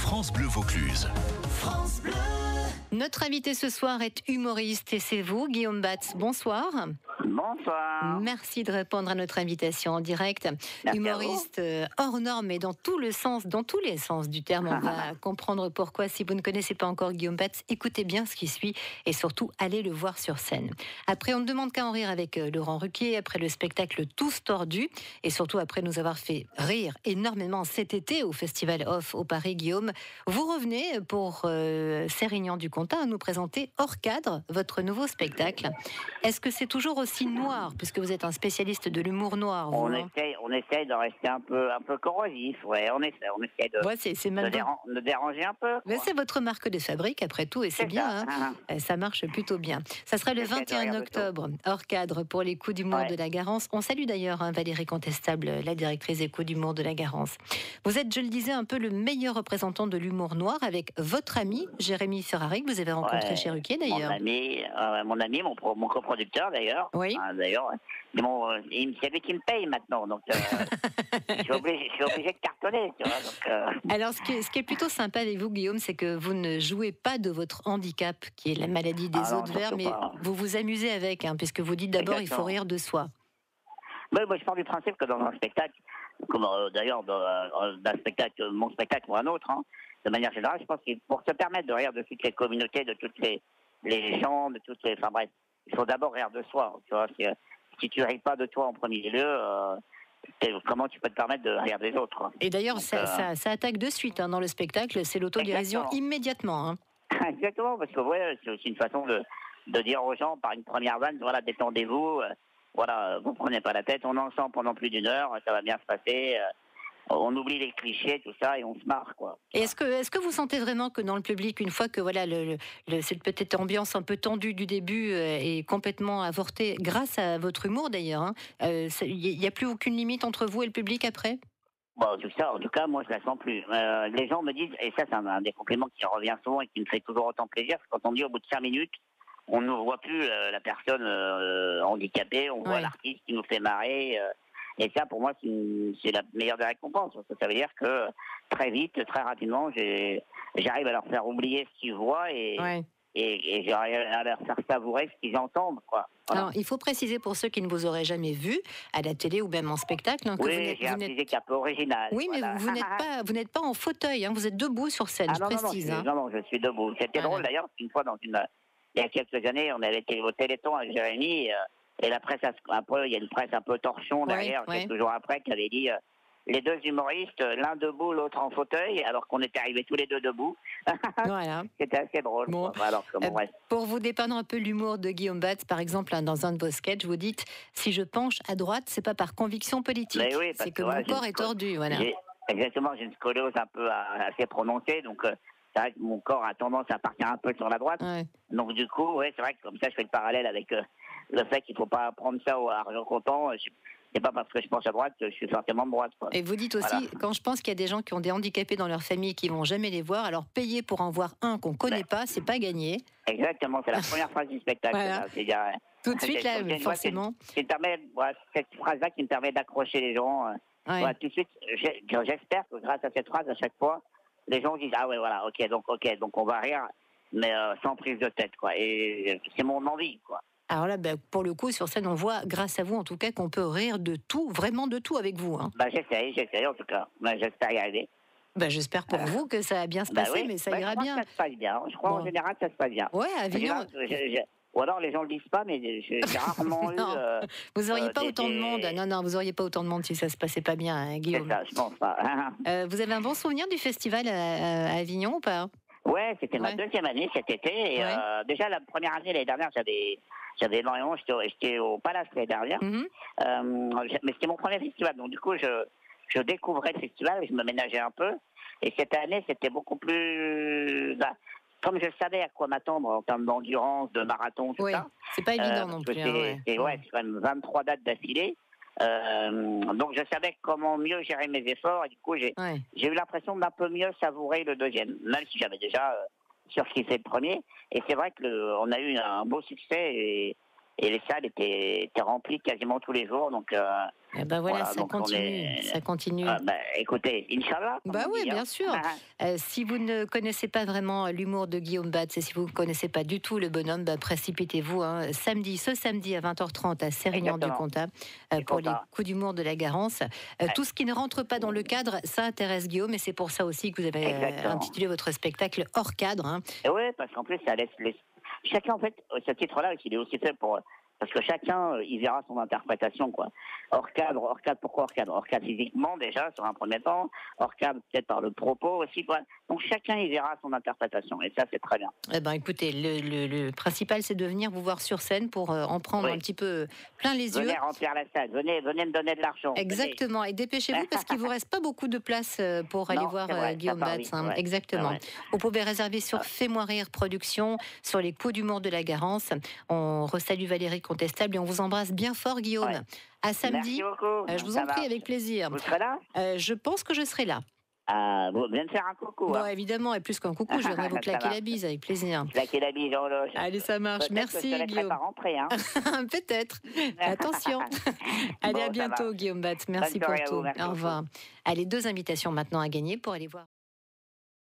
France Bleu Vaucluse. France Bleu. Notre invité ce soir est humoriste et c'est vous, Guillaume Batz. Bonsoir. Bonsoir. Merci de répondre à notre invitation en direct. Merci Humoriste hors norme et dans tous les sens du terme. On va comprendre pourquoi. Si vous ne connaissez pas encore Guillaume Batz, écoutez bien ce qui suit et surtout allez le voir sur scène. Après, on ne demande qu'à en rire avec Laurent Ruquier, après le spectacle Tous tordus et surtout après nous avoir fait rire énormément cet été au Festival Off au Paris, Guillaume. Vous revenez pour Sérignan-du-Comtat à nous présenter Hors cadre, votre nouveau spectacle. Est-ce que c'est toujours aussi noir, puisque vous êtes un spécialiste de l'humour noir, vous, on essaye de rester un peu corrosif, ouais. On essaie de déranger un peu. Mais c'est votre marque de fabrique, après tout, et c'est bien. Ça marche plutôt bien. Ça sera le 21 octobre, Hors cadre, pour les coups d'humour de la Garance. On salue d'ailleurs Valérie Contestable, la directrice des coups d'humour de la Garance. Vous êtes, je le disais, un peu le meilleur représentant de l'humour noir avec votre ami Jérémy Ferrari, que vous avez rencontré chez Ruquier d'ailleurs. Mon ami, mon coproducteur d'ailleurs. Oui. D'ailleurs, c'est lui qui me paye maintenant, donc je suis obligé de cartonner. Tu vois, donc, Alors, ce qui est plutôt sympa avec vous, Guillaume, c'est que vous ne jouez pas de votre handicap, qui est la maladie des os de verre, mais vous vous amusez avec, puisque vous dites d'abord, il faut rire de soi. Oui, moi je pars du principe que dans un spectacle, comme d'ailleurs d'un spectacle, mon spectacle ou un autre, de manière générale, je pense que pour se permettre de rire de toutes les communautés, de toutes les gens, de toutes les... Enfin bref, il faut d'abord rire de soi. Tu vois, si tu ne ris pas de toi en premier lieu, comment tu peux te permettre de rire des autres, quoi. Et d'ailleurs, ça attaque de suite dans le spectacle, c'est l'autodérision immédiatement. Exactement, parce que c'est aussi une façon de dire aux gens par une première vanne, voilà, détendez-vous, vous prenez pas la tête, on est ensemble pendant plus d'une heure, ça va bien se passer. On oublie les clichés, tout ça, et on se marre, quoi. Et est-ce que vous sentez vraiment que dans le public, une fois que cette petite ambiance un peu tendue du début est complètement avortée, grâce à votre humour d'ailleurs, il n'y a plus aucune limite entre vous et le public après ? Bon, en tout cas, moi je la sens plus. Les gens me disent, et ça c'est un des compliments qui revient souvent et qui me fait toujours autant plaisir, c'est quand on dit au bout de 5 minutes, on ne voit plus la personne handicapée, on voit l'artiste qui nous fait marrer. Et ça, pour moi, c'est la meilleure des récompenses. Parce que ça veut dire que très vite, très rapidement, j'arrive à leur faire oublier ce qu'ils voient et j'arrive à leur faire savourer ce qu'ils entendent, quoi. Voilà. Alors, il faut préciser pour ceux qui ne vous auraient jamais vu à la télé ou même en spectacle, que j'ai un physique un peu original. Oui, mais vous n'êtes pas en fauteuil, vous êtes debout sur scène, je précise. Non, je suis debout. C'était drôle d'ailleurs, une fois il y a quelques années, on avait été au Téléthon avec Jérémy. Et la presse, il y a une presse un peu torchon derrière, quelques jours après, qui avait dit les deux humoristes, l'un debout, l'autre en fauteuil, alors qu'on était arrivés tous les deux debout. Voilà. C'était assez drôle. Bon. Pour vous dépeindre un peu l'humour de Guillaume Batz, par exemple, dans un de vos sketchs, vous dites si je penche à droite, c'est pas par conviction politique, c'est que mon corps est tordu. Voilà. Exactement, j'ai une scoliose un peu assez prononcée, donc c'est vrai que mon corps a tendance à partir un peu sur la droite. Ouais. Donc du coup, c'est vrai que comme ça, je fais le parallèle avec le fait qu'il ne faut pas prendre ça au argent comptant. C'est pas parce que je pense à droite que je suis forcément de droite, quoi. Et vous dites aussi, quand je pense qu'il y a des gens qui ont des handicapés dans leur famille qui vont jamais les voir, alors payer pour en voir un qu'on connaît pas, c'est pas gagné. Exactement, c'est la première phrase du spectacle. Voilà. Tout de suite, là, forcément. Cette phrase-là qui me permet d'accrocher les gens. Tout de suite, j'espère que grâce à cette phrase, à chaque fois, les gens disent donc on va rire, mais sans prise de tête, quoi. Et c'est mon envie, quoi. Alors là, pour le coup, sur scène, on voit, grâce à vous en tout cas, qu'on peut rire de tout, vraiment de tout avec vous. J'essaie en tout cas. J'espère y arriver. J'espère pour vous que ça va bien se passer, mais ça ira bien. Ça se passe bien. Je crois en général que ça se passe bien. Ouais, à Avignon. Ou alors les gens le disent pas, mais j'ai rarement eu. Vous n'auriez pas autant de monde. Non, vous n'auriez pas autant de monde si ça se passait pas bien, Guillaume. C'est ça, je pense pas. Vous avez un bon souvenir du festival à Avignon ou pas ? Ouais, c'était ma deuxième année cet été. Et, déjà la première année, l'année dernière, j'avais énormément. J'étais au Palace l'année dernière. Mais c'était mon premier festival, donc du coup je découvrais le festival, je me ménageais un peu. Et cette année, c'était beaucoup plus. Comme je savais à quoi m'attendre en termes d'endurance, de marathon, tout ça. C'est pas évident non plus. C'est quand même 23 dates d'affilée. Donc je savais comment mieux gérer mes efforts et du coup j'ai eu l'impression d'un peu mieux savourer le deuxième, même si j'avais déjà surkiffé le premier. Et c'est vrai que on a eu un beau succès et et les salles étaient remplies quasiment tous les jours. Donc, Eh ben voilà, ça donc on continue, est... ça continue. Écoutez, Inch'Allah. comme Bah on oui, dit, bien hein. sûr. Si vous ne connaissez pas vraiment l'humour de Guillaume Batz et si vous ne connaissez pas du tout le bonhomme, bah, précipitez-vous. Ce samedi à 20h30 à Sérignan-du-Comtat pour les coups d'humour de la Garance. Tout ce qui ne rentre pas dans le cadre, ça intéresse Guillaume et c'est pour ça aussi que vous avez intitulé votre spectacle Hors cadre. Hein. Et oui, parce qu'en plus, ça laisse... Chacun, en fait, ce titre-là, il est aussi fait pour... Parce que chacun, il verra son interprétation, quoi. Hors cadre, pourquoi hors cadre? Hors cadre physiquement, déjà, sur un premier temps. Hors cadre, peut-être par le propos aussi, quoi. Donc chacun, il verra son interprétation. Et ça, c'est très bien. Eh ben, écoutez, le principal, c'est de venir vous voir sur scène pour en prendre un petit peu plein les yeux. Venez remplir la salle. Venez me donner de l'argent. Exactement. Venez. Et dépêchez-vous parce qu'il vous reste pas beaucoup de place pour aller voir Guillaume Batz. Hein. Exactement. Vous pouvez réserver sur Fais-moi rire production, sur les coups d'humour de la Garance. On resalue Valérie Contestable et on vous embrasse bien fort, Guillaume. Ouais. À samedi. Merci beaucoup. Je vous en prie, avec plaisir. Vous serez là? Je pense que je serai là. Vous venez me faire un coucou. Bon, évidemment, et plus qu'un coucou, je viendrai vous claquer la bise avec plaisir. Claquer la bise, Allez, ça marche. Merci, que Guillaume. Pas rentrer, hein. Peut-être. Attention. Allez, à bientôt, Guillaume Batz. Merci pour tout. Au revoir. Allez, 2 invitations maintenant à gagner pour aller voir.